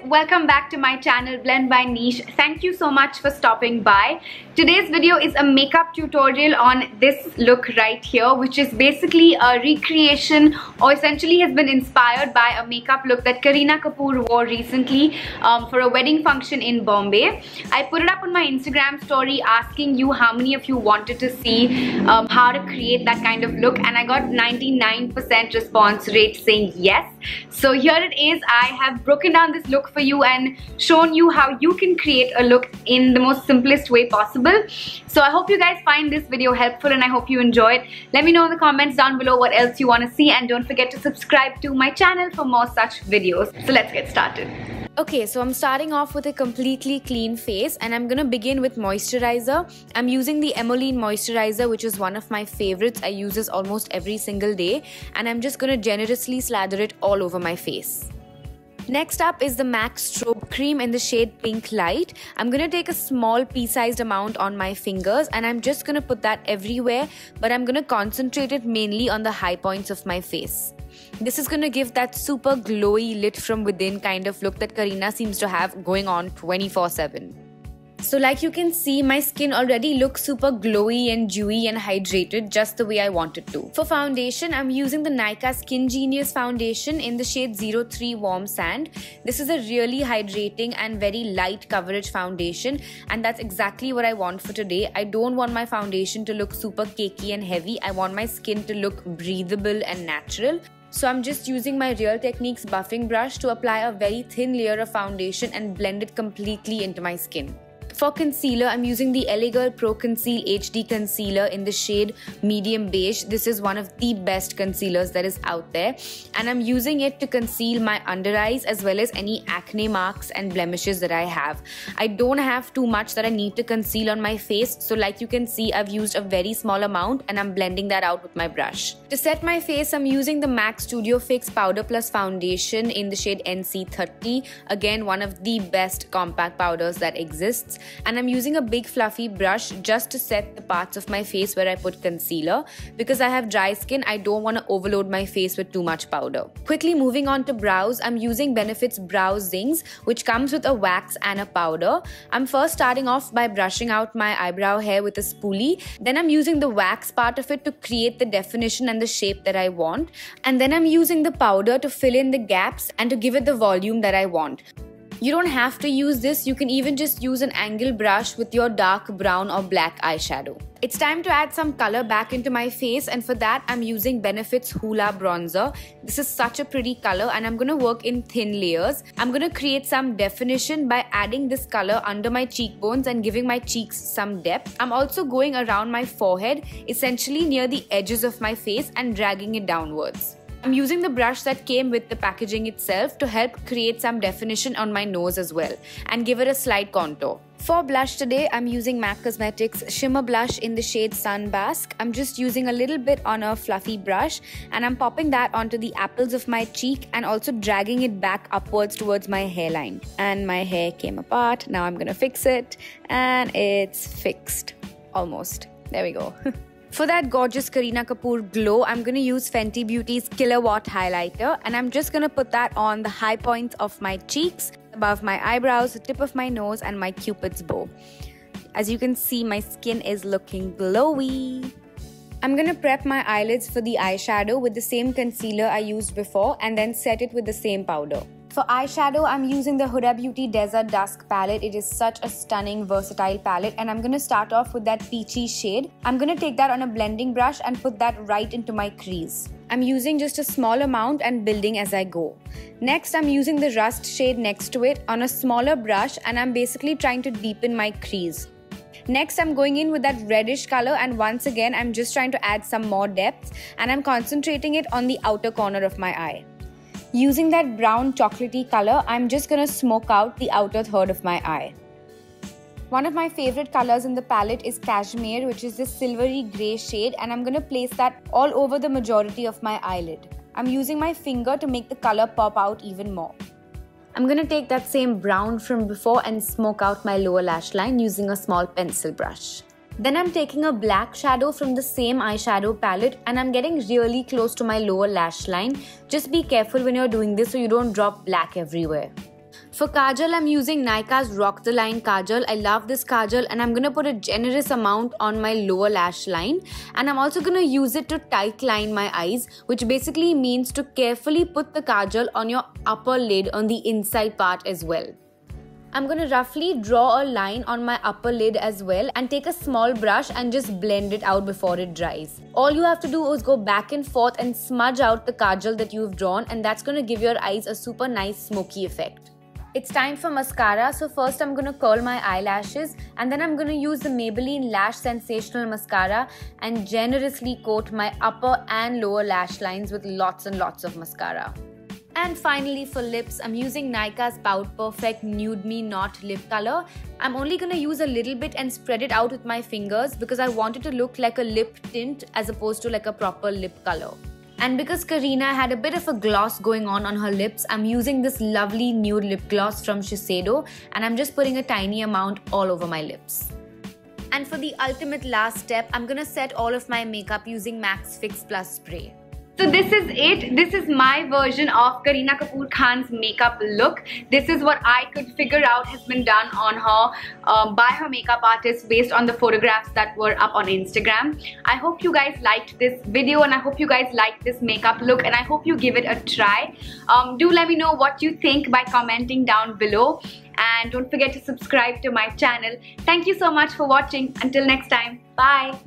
welcome back to my channel Blend by Neesh. Thank you so much for stopping by. Today's video is a makeup tutorial on this look right here, which is basically a recreation or essentially has been inspired by a makeup look that Kareena Kapoor wore recently for a wedding function in Bombay. I put it up on my Instagram story asking you how many of you wanted to see how to create that kind of look, and I got 99% response rate saying yes. So here it is. I have broken down this look for you and shown you how you can create a look in the most simplest way possible. So I hope you guys find this video helpful and I hope you enjoy it. Let me know in the comments down below what else you want to see, and don't forget to subscribe to my channel for more such videos. So let's get started. Okay, so I'm starting off with a completely clean face and I'm gonna begin with moisturizer. I'm using the Emollient moisturizer, which is one of my favorites. I use this almost every single day, and I'm just gonna generously slather it all over my face. Next up is the MAC Strobe Cream in the shade Pink Light. I'm going to take a small pea-sized amount on my fingers and I'm just going to put that everywhere, but I'm going to concentrate it mainly on the high points of my face. This is going to give that super glowy lit from within kind of look that Kareena seems to have going on 24/7. So like you can see, my skin already looks super glowy and dewy and hydrated, just the way I want it to. For foundation, I'm using the Nykaa Skin Genius foundation in the shade 03 Warm Sand. This is a really hydrating and very light coverage foundation, and that's exactly what I want for today. I don't want my foundation to look super cakey and heavy. I want my skin to look breathable and natural. So I'm just using my Real Techniques buffing brush to apply a very thin layer of foundation and blend it completely into my skin. For concealer, I'm using the LA Girl Pro Conceal HD Concealer in the shade Medium Beige. This is one of the best concealers that is out there, and I'm using it to conceal my under eyes as well as any acne marks and blemishes that I have. I don't have too much that I need to conceal on my face, so like you can see, I've used a very small amount and I'm blending that out with my brush. To set my face, I'm using the MAC Studio Fix Powder Plus Foundation in the shade NC30. Again, one of the best compact powders that exists. And I'm using a big fluffy brush just to set the parts of my face where I put concealer. Because I have dry skin, I don't want to overload my face with too much powder. Quickly moving on to brows, I'm using Benefit's Brow Zings, which comes with a wax and a powder. I'm first starting off by brushing out my eyebrow hair with a spoolie. Then I'm using the wax part of it to create the definition and the shape that I want. And then I'm using the powder to fill in the gaps and to give it the volume that I want. You don't have to use this, you can even just use an angle brush with your dark brown or black eyeshadow. It's time to add some color back into my face, and for that I'm using Benefit's Hoola Bronzer. This is such a pretty color and I'm going to work in thin layers. I'm going to create some definition by adding this color under my cheekbones and giving my cheeks some depth. I'm also going around my forehead, essentially near the edges of my face, and dragging it downwards. I'm using the brush that came with the packaging itself to help create some definition on my nose as well and give it a slight contour. For blush today, I'm using MAC Cosmetics Shimmer Blush in the shade Sunbask. I'm just using a little bit on a fluffy brush and I'm popping that onto the apples of my cheek and also dragging it back upwards towards my hairline. And my hair came apart. Now I'm gonna fix it, and it's fixed. Almost. There we go. For that gorgeous Kareena Kapoor glow, I'm going to use Fenty Beauty's Kilowatt Highlighter, and I'm just going to put that on the high points of my cheeks, above my eyebrows, the tip of my nose, and my Cupid's bow. As you can see, my skin is looking glowy. I'm going to prep my eyelids for the eyeshadow with the same concealer I used before and then set it with the same powder. For eyeshadow, I'm using the Huda Beauty Desert Dusk palette. It is such a stunning, versatile palette, and I'm going to start off with that peachy shade. I'm going to take that on a blending brush and put that right into my crease. I'm using just a small amount and building as I go. Next, I'm using the Rust shade next to it on a smaller brush, and I'm basically trying to deepen my crease. Next, I'm going in with that reddish color, and once again, I'm just trying to add some more depth, and I'm concentrating it on the outer corner of my eye. Using that brown chocolatey color, I'm just gonna smoke out the outer third of my eye. One of my favorite colors in the palette is Cashmere, which is this silvery grey shade, and I'm gonna place that all over the majority of my eyelid. I'm using my finger to make the color pop out even more. I'm gonna take that same brown from before and smoke out my lower lash line using a small pencil brush. Then I'm taking a black shadow from the same eyeshadow palette and I'm getting really close to my lower lash line. Just be careful when you're doing this so you don't drop black everywhere. For kajal, I'm using Nykaa's Rock the Line kajal. I love this kajal and I'm going to put a generous amount on my lower lash line. And I'm also going to use it to tight line my eyes, which basically means to carefully put the kajal on your upper lid on the inside part as well. I'm going to roughly draw a line on my upper lid as well and take a small brush and just blend it out before it dries. All you have to do is go back and forth and smudge out the kajal that you've drawn, and that's going to give your eyes a super nice smoky effect. It's time for mascara, so first I'm going to curl my eyelashes and then I'm going to use the Maybelline Lash Sensational Mascara and generously coat my upper and lower lash lines with lots and lots of mascara. And finally for lips, I'm using Nykaa's Pout Perfect Nude Me Not lip color. I'm only going to use a little bit and spread it out with my fingers because I want it to look like a lip tint as opposed to like a proper lip color. And because Kareena had a bit of a gloss going on her lips, I'm using this lovely nude lip gloss from Shiseido and I'm just putting a tiny amount all over my lips. And for the ultimate last step, I'm gonna set all of my makeup using MAC's Fix Plus spray. So this is it. This is my version of Kareena Kapoor Khan's makeup look. This is what I could figure out has been done on her by her makeup artist based on the photographs that were up on Instagram. I hope you guys liked this video and I hope you guys liked this makeup look and I hope you give it a try. Do let me know what you think by commenting down below and don't forget to subscribe to my channel. Thank you so much for watching. Until next time, bye.